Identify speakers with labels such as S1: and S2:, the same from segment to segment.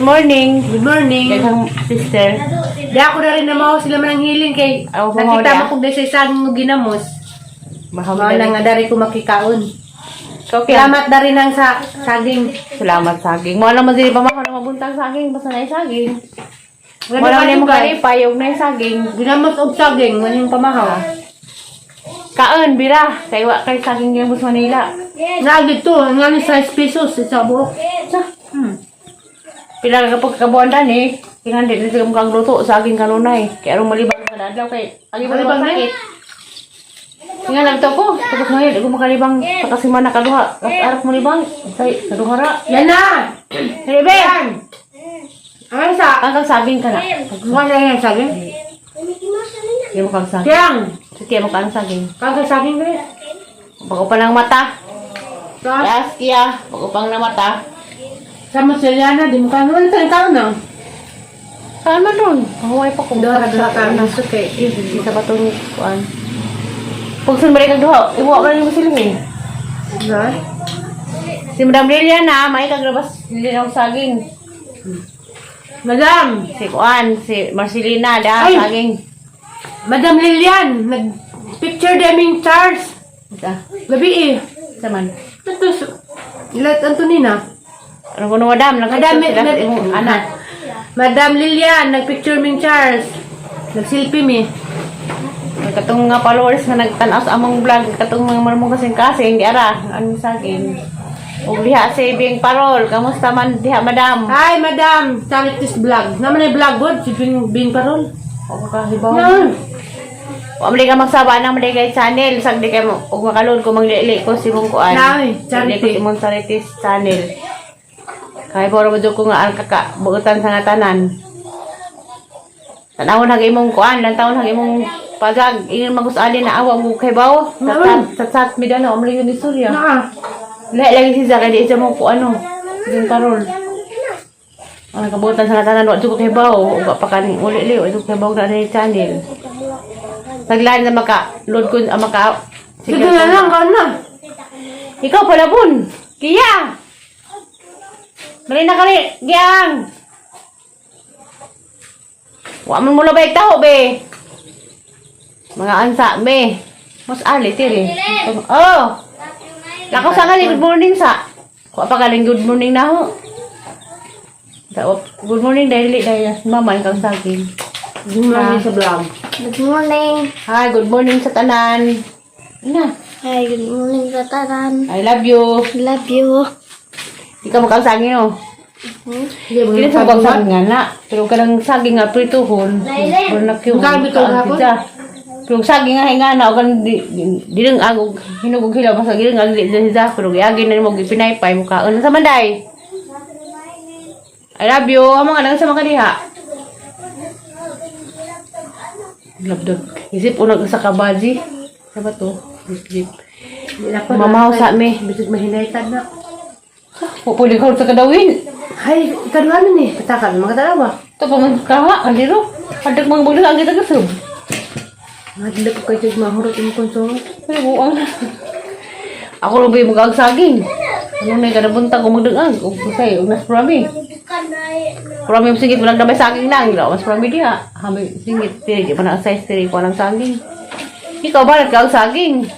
S1: Good morning.
S2: Good morning.
S1: Daghang sister.
S2: Di ako na rin namaw sila manang hiling kay
S1: Ako
S2: nakita
S1: kumaw
S2: mo kung sa isang mo ginamos.
S1: Mahal
S2: Wala nga dari ko makikaon.
S1: Okay.
S2: Salamat dari nang sa saging.
S1: Salamat saging. Mo alam mo dili pa na mabuntag saging basta na saging.
S2: Wala
S1: Wala
S2: na
S1: na mo
S2: kay
S1: kay payog na saging.
S2: ginamos og saging maning pamahaw.
S1: Kaon bira kay wa kay saging yung bus Manila.
S2: Nga dito, nga ni 6 pesos sa buok.
S1: Pila ka pagkabuan dani. Kingan di sa mukhang luto saging kanunay. Kay arong malibang sa adlaw kay agi mo
S2: Malibang
S1: sakit. Nga lang to ko. Tapos ngayon ako makalibang sa kasimana kaduha. Arak malibang kay kaduhara.
S2: Yan na.
S1: Rebe.
S2: Ano sa?
S1: Ang saging ka na.
S2: Wala yan saging.
S1: Hindi mo kang saging.
S2: Kiyang.
S1: Sige mo kang saging.
S2: Kang saging rin.
S1: Bago pa ng mata.
S2: Sa
S1: Yes, Kia. Bago pang ng mata.
S2: Marceliana, di mo ka wala tayong kaon na.
S1: Saan man doon? Mahuway pa kung
S2: Dora ka na suke.
S1: Isa ba itong kuan? Pag sunbalik ang duha, iwa ka rin mo sila eh.
S2: Right?
S1: Si Madam Liliana, may kagrabas nila ng saging.
S2: Madam,
S1: Si kuan, si Marcelina,
S2: Ay!
S1: saging.
S2: Madam Lilian, nag-picture daming Charles.
S1: Isa.
S2: Gabi eh.
S1: Isa man.
S2: Tapos, ilat Antonina.
S1: Ano ko na Madam? Nagpicture sila sa imong anak.
S2: Madam Lilian, nag-picture ming Charles. Nag-selfie mi.
S1: Katong nga followers nga nagtanaw sa among vlog, katong mga marmong kasing-kasing, di ara, anong saging. Ug diha si Bing Parol, kamusta man diha Madam?
S2: Hi, Madam. Charities vlog. Naman ay vlog board, si Bing Parol.
S1: O ka hibaw.
S2: Yan.
S1: O amli ka magsaba nang mali kay channel, sagdi kay mo ug makalod ko manglili ko si mong kuan.
S2: Nay,
S1: Charity
S2: charity.
S1: ko imong charities channel. Kay boro mo ko nga ang kakabuutan sa ngatanan. Tanawon hag imong kuan, lantawon hag imong pagag, ingin magusali na awa mo kay bawo. Sa mi dana amli yun ni Surya.
S2: Naa.
S1: Lahi lagi si Zaka di siya mo ko ano. Yung parol. Ang kabuutan sa ngatanan wa jud ko kay bawo, ug pa kaning uli wa jud kay bawo na ni channel. Saglan na maka-load ko maka.
S2: Sige na lang, kaon na.
S1: Ikaw pala bun. Kiya. Mali na kali, Giyang. Wa man mo labay taho be. Mga ansa be. Mas ali tiri. Oh. Lako sa kali good morning sa. Wa pa kaling good morning na ho. Good morning dahil mama kang saging.
S2: Good morning sa vlog.
S3: Good morning.
S1: Hi, good morning sa tanan. Ina.
S3: Hi, good morning sa tanan.
S1: I love you.
S3: Love you.
S1: Ikaw makang saging no.
S2: Sige,
S1: Hindi sa bang saging nga na. Pero kadang saging nga prituhon. Pero nakyong.
S2: Magkano ito hapon?
S1: Pero saging nga hinga na. O kan di lang agog. Hinugog hilaw. Basta gilang agog di siya. Pero giagin na mo. Pinaypay mo ka. Ano sa manday? I love you. Amang anang sa mga diha. Labdog. Isip unag sa kabaji. Sa ba to? Isip. Mamahaw sa me.
S2: Bisig mahinaytad na.
S1: Pupuli ka sa kadawin.
S2: Hay, ikaduha na ni. Patakan, mga dalawa.
S1: Ito pa man kaha. Aliro. Hadag mga bagay ang kita kasub.
S2: Madilap ko kayo mahurot yung konsumo.
S1: Ay, buang. Ako lubi magagsaging. Ano na yung kanabuntang kung magdagang. Kung kusay, huwag nas prami. Prami yung singit, walang damay saging lang. Mas prami diha. Hami singit, tiri, di pa na size, tiri ko ng saging. Ikaw ba, nagkagsaging?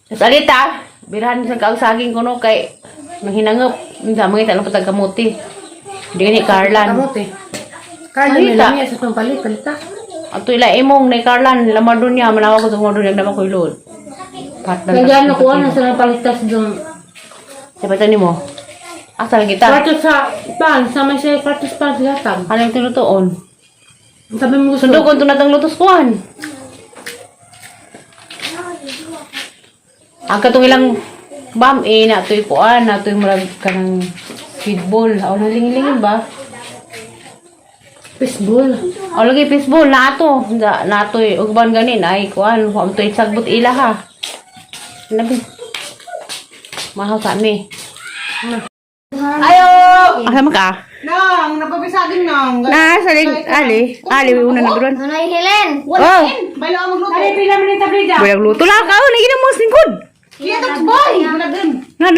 S1: Tapos alita, birahan sa kagsaging ko no, kay nanghinangap. Hindi mga itanong patag kamuti. Hindi ka ni Carlan.
S2: Kamote. Carla, may
S1: Alita.
S2: lamia sa itong palit, palita.
S1: Ato ila imong ni Carlan, lamar doon niya, manawa ko sa mga doon, naman ko ilod.
S2: Kaya nakuha na sa mga palitas doon.
S1: Siapa tani mo? Asal kita.
S2: Kwarto sa pan, sama siya kwarto sa pan sa gatag.
S1: Ano yung tinutuon?
S2: Ang sabi mo gusto.
S1: Sundo ko ito natang lutos kuhan. Ang katong ilang bam na ito'y kuhan, na ito'y marag ka ng feedball. O nalingilingin ba?
S2: Fishball.
S1: O lagi fishball, na ato. Na ito'y ugban ganin, ay kuhan. Huwag ito'y sagbot ila ha. Nabi. Mahaw sa amin. Ayo! Asama ka?
S2: Nang, napabisagin nang.
S1: Saling, ali, una na doon.
S3: Nanay Helen.
S1: Oh,
S2: Bailo ang magluto. Ay, pila mo ni tablida.
S1: bayang luto lang ka, lagi na mo singkod.
S2: Iya, tak boy. Malagin.
S1: Na,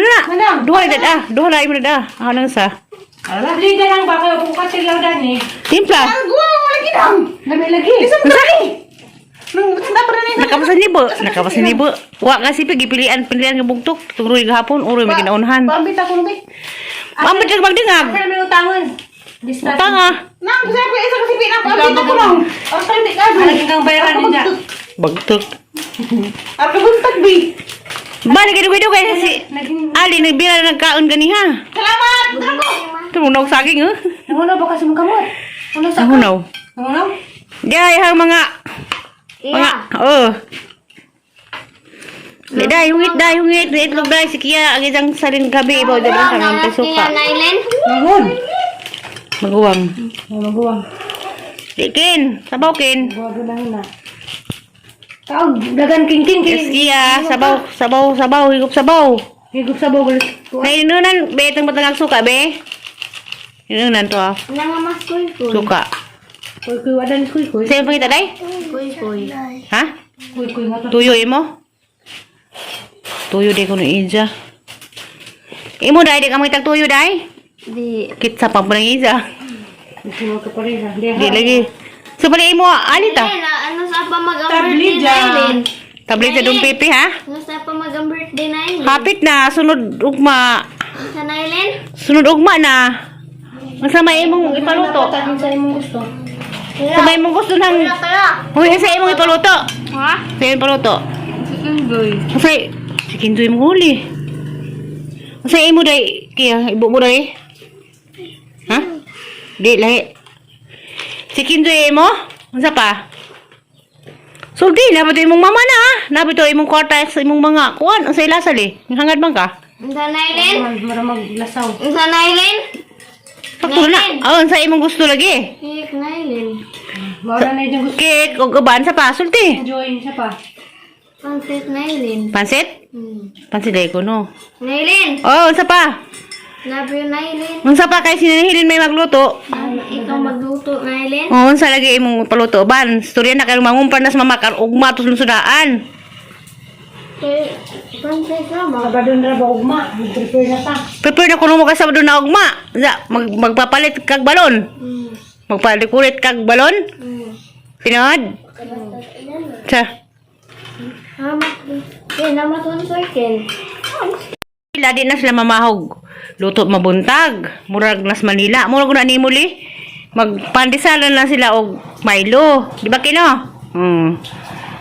S1: duha na dada. Duha na imo na dada. Ako nang sa.
S2: Lovely ka lang ba kayo kung katilaw dan eh.
S1: Timpla.
S2: Gua mo lagi dong. Lagi. Bisa
S1: Nakapasanibo. Wa kasi pilihan nga bugtok. Tugroy gahapon, uroy may kinaunhan.
S2: Pambit ako nabi.
S1: Mambit ka magdingag.
S2: Asa namin utangon?
S1: Utang ah.
S2: Nang sa isa kasi pina pambit ako lang. Or pambit ka. Alagin kang bayaran ninja.
S1: Bagtok.
S2: Ar kabuntag bi.
S1: Balik ka dugay si Ali nagbira nagkaon ganiha.
S2: Salamat. Ako.
S1: Tumunog saging oh.
S2: Nangunaw ba kasi mong kamot? Ano sa?
S1: Nangunaw.
S2: Nangunaw?
S1: Dai hang mga Dai hungit itlog dai sikiya ang isang saling gabi ibaw dali sa mga pisuka.
S2: Mangun.
S1: Maguwang.
S2: Maguwang.
S1: Dikin, sabaw kin.
S2: Bago na na. Tao, dagan king.
S1: Sikiya, sabaw, higup sabaw.
S2: Higup sa bogol.
S1: Nainunan, betang matangag suka, be? Inunan to ah.
S3: Nangamas kuy.
S1: Suka.
S2: Kuy wadan kuy.
S1: Sa'yo pa kita, day?
S3: Kuy.
S1: Ha?
S2: Kuy nga to.
S1: Tuyo imo? Tuyo day kuno ija. Imo day, di ka magitag tuyo day?
S3: Di.
S1: Kitsa pa po ng ija.
S2: Gusto ka pa rin ha.
S1: Di lagi. So pala imo, alita?
S3: Ano sa pa
S2: Tablet
S3: mag-birthday na Aileen?
S1: Tablet sa dong pipi, ha?
S3: Ano sa pa mag-birthday na Aileen?
S1: Hapit na, sunod ugma.
S3: Sa na Aileen?
S1: Sunod ugma na. Masama imong ipaluto.
S2: Tatin sa imong gusto.
S1: Sabay mong gusto ng... Uy, sa imong ipaluto.
S3: Ha?
S1: Sa imong ipaluto.
S2: Chicken boy.
S1: Masay, chicken joy mo huli. Masay imo day, kaya ibu mo day. Ha? Di, lahi. Chicken joy mo? Masa pa? Sulti, napito imong mama na ah. Napito imong kwarta sa imong mga kuwan. Ang sa ilasal eh. Hangad bang ka?
S3: Sa na Aileen?
S2: Mara maglasaw.
S3: Sa na Aileen?
S1: Sakto na. Oh, sa imong gusto lagi.
S3: Hik na Aileen.
S2: Mara na yung gusto.
S1: Cake o gaban sa pa, sulti.
S2: Enjoy siya pa.
S3: Pansit na Aileen.
S1: Pansit? Pansit day ko no.
S3: Na Aileen?
S1: Oh, sa pa.
S3: Love you na Aileen.
S1: Unsa pa kay sinahilin may magluto?
S3: Ikaw magluto na Aileen?
S1: Oh, unsa lagi imong paluto ban? Storya na kay mangumpar na sa mamakar ugma tus sudaan.
S3: Pansit na ba?
S2: Sabado na ba ugma? Prepare na ta.
S1: Prepare na kuno mo ka sa na ugma. Magpapalit kag balon. Magpalit kag balon. Tinod. Sa.
S3: Namat on circle.
S1: Sila di na sila mamahog. Luto mabuntag. Murag nas Manila. Murag na ni muli. Magpandisalan na sila og Milo. Di ba kino?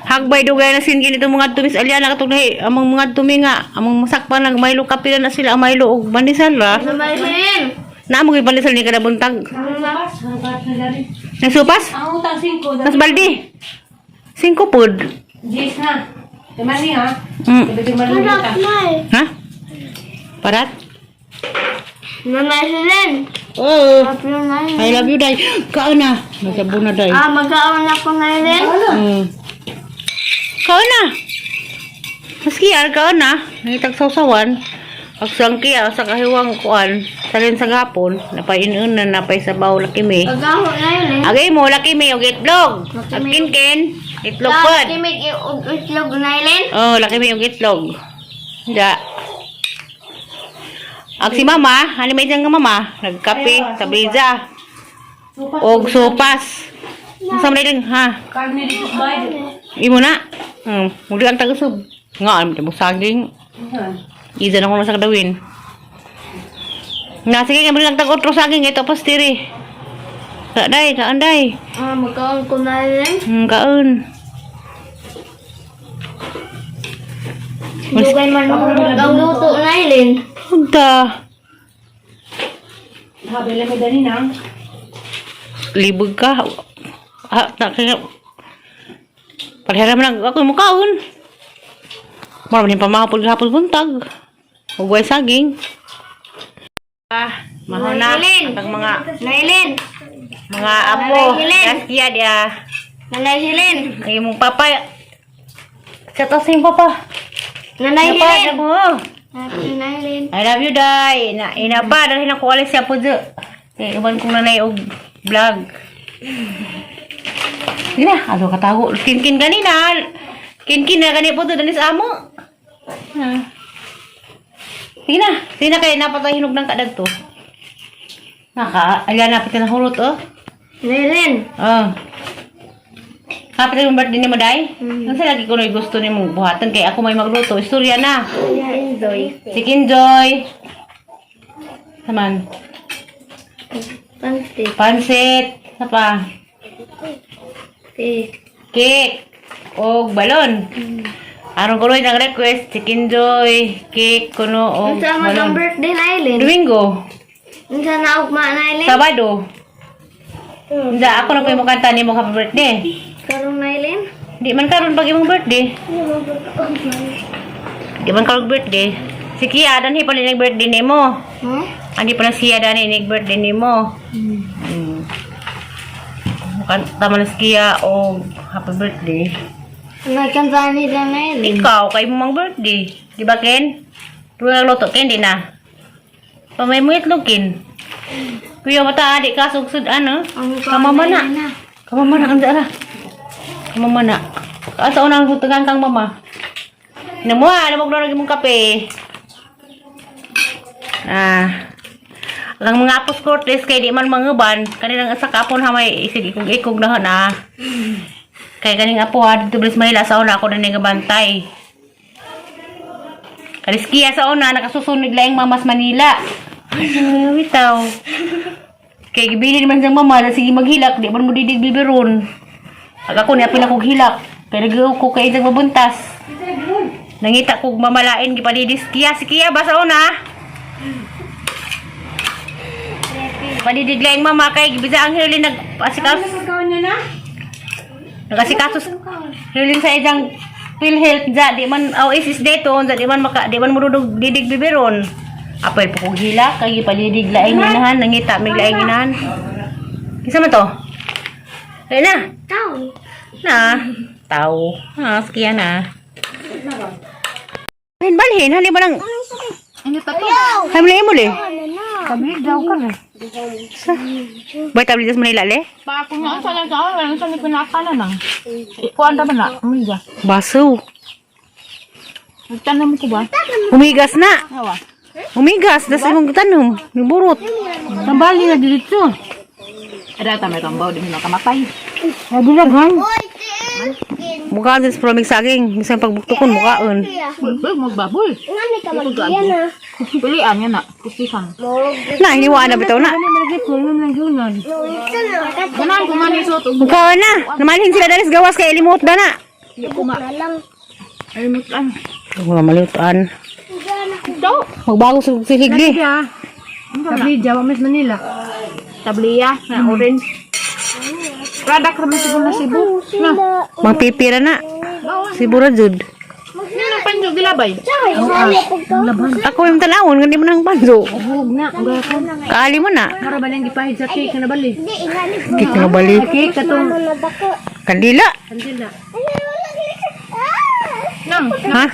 S1: Hagbay dugay na sin ginito mga tumis aliana katong nahi among mga tuminga among masakpan nag Milo kapila na sila ang Milo og pandesal ra.
S3: Sa na Aileen?
S1: Na mo pandesal ni kada buntag. Nagsupas?
S2: Ang utang 5.
S1: Nas baldi. 5 pud.
S2: 10 na. Temani ha.
S1: Mm.
S2: Sabi mali ta.
S1: Ha? Parat?
S3: Nanay Aileen.
S1: Oh.
S3: Love you na Aileen.
S1: I love you dai. Kaon na. Nasabo na dai.
S3: Mag-aon ako na Aileen.
S1: Kaon na. Maski ar kaon na. Nangitag sausawan. Agsang kiya sa kahiwang kuan. Salin sa gapon. Napainon na napay sabaw laki me.
S3: Mag-aon na Aileen.
S1: Agay mo laki me og itlog. At kinkin. Itlog pod.
S3: Kimig itlog na Aileen.
S1: Oh, laki me og itlog. Da. Ag si mama, ano may dyan nga mama? Nagkape sa brisa. Og sopas. Saan mo na ha?
S2: Karne dito ba?
S1: Imo na. Muli ang tagasub. Nga, alam mo saging. Iza na ko sa kadawin. Nga, sige, muli ang tag-otro saging. Ito, pastiri. Kaanday, kaanday.
S3: Mag-aon ko na Aileen.
S1: Kaon.
S3: Dugay man ang luto na Aileen.
S1: Punta.
S2: Habi lang may dani nang.
S1: Libog ka. Kaya. Parehara man ako mo kaon. Marami pa mahapon gahapon buntag. Ugway saging. Maho na ang mga
S3: Aileen.
S1: mga apo.
S3: Nailin.
S1: Gasya dia.
S3: Nanay Aileen.
S1: Ay mong papa. Sa tasing papa.
S3: Nanay
S1: Papa,
S3: Aileen.
S1: mo.
S3: Happy na Aileen.
S1: I love you, Day. Inaba, dahil ako alis siya po dyan. Iban kong nanay og vlog. Sige na, ano katago. Kinkin ganina. Kinkin na ganito po doon danis amo. Sige na kayo napatay hinog ng kadag to. Ayan, napit ka ng hulot, oh.
S3: Nailin.
S1: Oh. Kapit yung birthday ni Maday? Kasi lagi ko na gusto ni mong buhatan kaya ako may magluto. Istorya na.
S3: Enjoy.
S1: Si Kinjoy. Saman.
S3: Pansit.
S1: Pansit. Sa pa. Cake. O balon. Arong kuloy ng request. Si Kinjoy. Cake. Kuno. O
S3: Unsa man ang
S1: balon.
S3: birthday Nailin?
S1: Domingo.
S3: Unsa na ugma Nailin?
S1: Sabado. Hindi, ako na po yung makanta ni mo happy birthday.
S3: Karong Nailin?
S1: Di man karon pag imong birthday. Di man karon birthday. Si Kia, dan pa rin birthday ni mo. Andi pa na siya dan birthday ni mo. Kanta man si Kia o happy birthday.
S3: Nagkanta ni Nailin.
S1: Ikaw, kay mo mang birthday. Di ba, Ken? Tuwa luto, Ken, di na. Pamay mo itlog, Ken. Kuya, mata adik ka, sugsud, ano? Kamamana. Kamamana, ang dara. Kamamana. Asa unang hutugan kang mama? Namuha, namog na mong kape. Ang mga apos kortes kay di man manguban. Kanilang asa kapon hamay isig ikog-ikog na na. Kay kaning apo ha, dito bilis Manila sa una ako na nagabantay. Kaliskiya sa una, nakasusunod lang mamas Manila. Ay, witaw. Kay gibili naman siyang mama, na sige maghilak, di man mo didig bibiron. Pag ako niya pinakog hilak, kaya nag-uw ko kay isang mabuntas. Nangita kog mamalain, gipadidis kiya, si Kiya ba sa una? Padidig lang mama, kay gibisa ang hirulin nag-asikasos. Nag-asikasos. Hirulin sa isang PhilHealth, di man, Oasis dito, di man murudog didig bibiron. Apay po kong hilak, kay palidig laing inahan, nangita may laing inahan. Kisa man to? Kaya na.
S3: Tao.
S1: Tao. Skiya na. Balhin, hali ba lang?
S2: Ano pa to?
S1: Hamlay mo le.
S2: Tabli daw ka na.
S1: Bay tabli das Manila le?
S2: Pa ako nga sa lang sa lang sa ni pinakala nang. Kuan ta ba na? Umiga.
S1: Baso.
S2: Tanam ko ba?
S1: Umigas na.
S2: Awa.
S1: Umigas, das imong tanom. Niburot.
S2: Tambali na dito. Ada ta may kambaw di mo kamatay. Ada lang.
S1: Mukha din sa promig saging. Misang pagbuktukon, mukhaon.
S2: Bulbul magbabul.
S3: Ngani ka magdiyan na.
S2: Pilian yan na. Kusisan.
S1: Na, hiniwaan na bitaw na.
S2: Ano man gid ko lang junan. Ganan ko man isot.
S1: Mukha na. Namalhin sila dalis gawas kay limot na na.
S3: Lang.
S2: Ay mutan.
S1: Mga malutan.
S2: Ito.
S1: Magbago sa siligli.
S2: Tabli Jawa Mas Manila. Tabliya na orange. Product naman siguro na Cebu. Na.
S1: Magpipira na. Sibura jud.
S2: Yan ang panjo gilabay.
S1: Ako yung tanawon, hindi mo nang panso.
S2: Huwag na.
S1: Kaali mo na.
S2: Para ba lang gipahid sa cake na bali?
S1: Kit nga balik.
S2: Cake katong
S1: Kandila.
S2: kandila. Nang.
S1: Ha?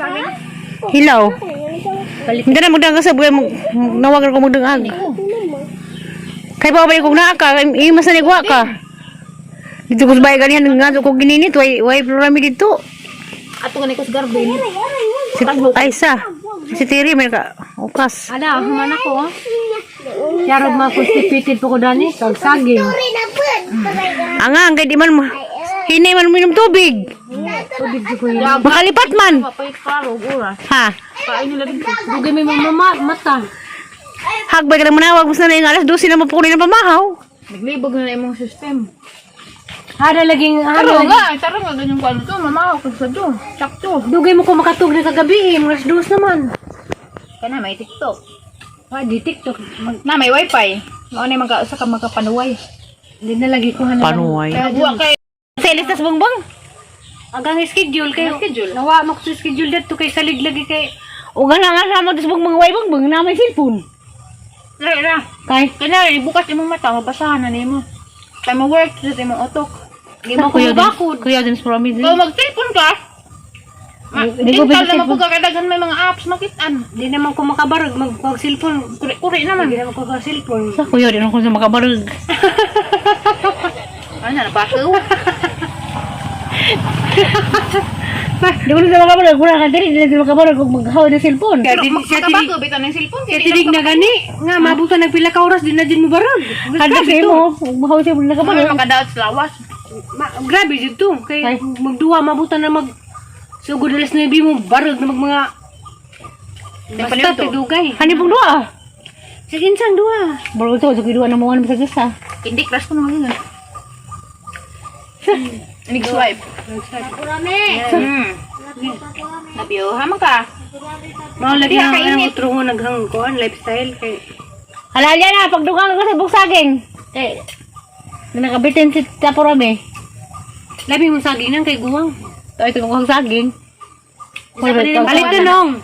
S1: Hilaw. Hindi na magdagang sa buhay. Nawagan ko magdangag. Kaya pa ba kung naa ka, imas na nigwa ka. Dito ko sa bahay ganyan, nga ko gininit, way programi dito.
S2: Ato ka nikos garbin.
S1: Ay sa, si Tiri may ka, ukas.
S2: Ada, human ako. Yarog mga constipated po ko dani. Saging.
S1: Ang kay di man mo, hinay man minum tubig.
S2: Tubig ko yun.
S1: Makalipat man.
S2: Papay klaro, oras.
S1: Ha?
S2: Kain nila dito. Dugay may mga mata.
S1: Hagbay ka na manawag, mas na yung alas 12 na mapukunin ng pamahaw.
S2: Naglibog na imong system.
S3: Hada laging
S2: Taro nga ganyan ko ano to, mamahaw ko sa do. Sakto.
S3: Dugay mo ko makatug na kagabi, mga dos naman.
S2: Kana may TikTok.
S3: Di TikTok.
S2: Na may wifi. Mao ni magka ka magkapanuway.
S3: Hindi na lagi ko hanan.
S1: Panuway.
S2: Kaya buwa kay
S1: Selis tas bongbong.
S3: Agang schedule kayo.
S2: schedule.
S3: Nawa mo ko sa schedule dito kay salig lagi kay.
S1: O nga nga sa mo tas bongbong way bongbong na may cellphone.
S2: Ra.
S1: Kay
S2: Kana bukas imong mata mabasahan na nimo. Kay mo work sa imong otok.
S3: Di mo ko bakod.
S1: Kuya din sa promise.
S2: Kung mag-cellphone ka,
S1: Di ko
S2: Tintal
S1: bisa
S2: na magkakadagan may mga apps makitaan.
S3: Di naman ko makabarag mag-cellphone.
S2: Kuri naman.
S3: Di naman ko mag-cellphone.
S1: Sa kuya din ako sa makabarag.
S2: Ano na, napakaw?
S1: Di ko na makabarag. Wala ka diri. Di na makabarag kung maghawa ng cellphone.
S3: Kaya din siya tinig.
S2: Makabago, bitaw ng cellphone.
S3: Kaya tinig na gani. Nga, mabuta nagpila ka oras, din na din mo barag.
S1: Kada kayo mo. Maghawa siya na
S2: Mga
S1: kabarag.
S2: makadaot sa lawas.
S3: Grabe dito.
S1: Ay.
S3: Kaya magduwa, mabuta na mag... Sugod alas 9 mo, barag na mga... Basta tigugay.
S1: Hani pong dua.
S3: Sige, insang duwa.
S1: Baru ito. Sige dua na mga sa gisa.
S2: Hindi, crush ko naman yun. Next wife. Nabiyo, hamang ka.
S3: Mga lagi
S2: Kaya
S3: na
S2: kainit.
S3: ang utro naghangkuhan, lifestyle. Kay...
S1: Halala na. Pagdugang ko sa buksaging. Eh. Nakabitin si Tapurame.
S3: Labi mo saging nang kay guwang.
S1: Ito kong saging.
S3: Alit tanong.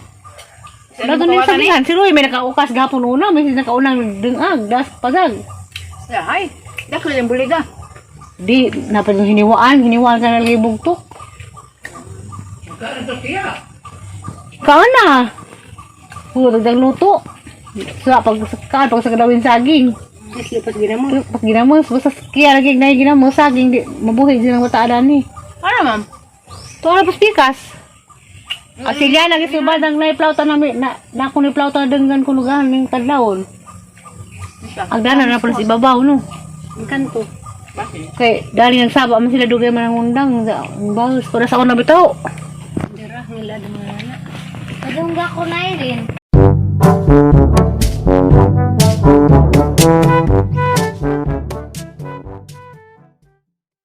S1: Dato na yung sabihan. Si Roy may nakaukas gapon una. May nakaunang dingag. Das pasag.
S2: Ay, dako lang buliga.
S1: Di. Napan yung hiniwaan. Hiniwaan ka na lagi bugtok. Kaan na. Dagdag luto. Pag sa kadawin saging.
S3: Mas lipas ginamo.
S1: Pag ginamos. Basta kaya lagi na ginamos saging. Di, mabuhay silang mataadan ni.
S2: Ano, ma'am?
S1: Ito na pikas. At sila lagi si badang na iplauta namin. Na kung iplauta dengan kulugan ng kadlawon. Agdana na pala sa ibabaw no.
S3: Ang kanto.
S1: Kay dali nagsaba man sila dugay man ang undang. Ang bahos. Para sa ako na bitaw.
S3: Dara, ngila na mga anak.
S2: Padungga ko na rin.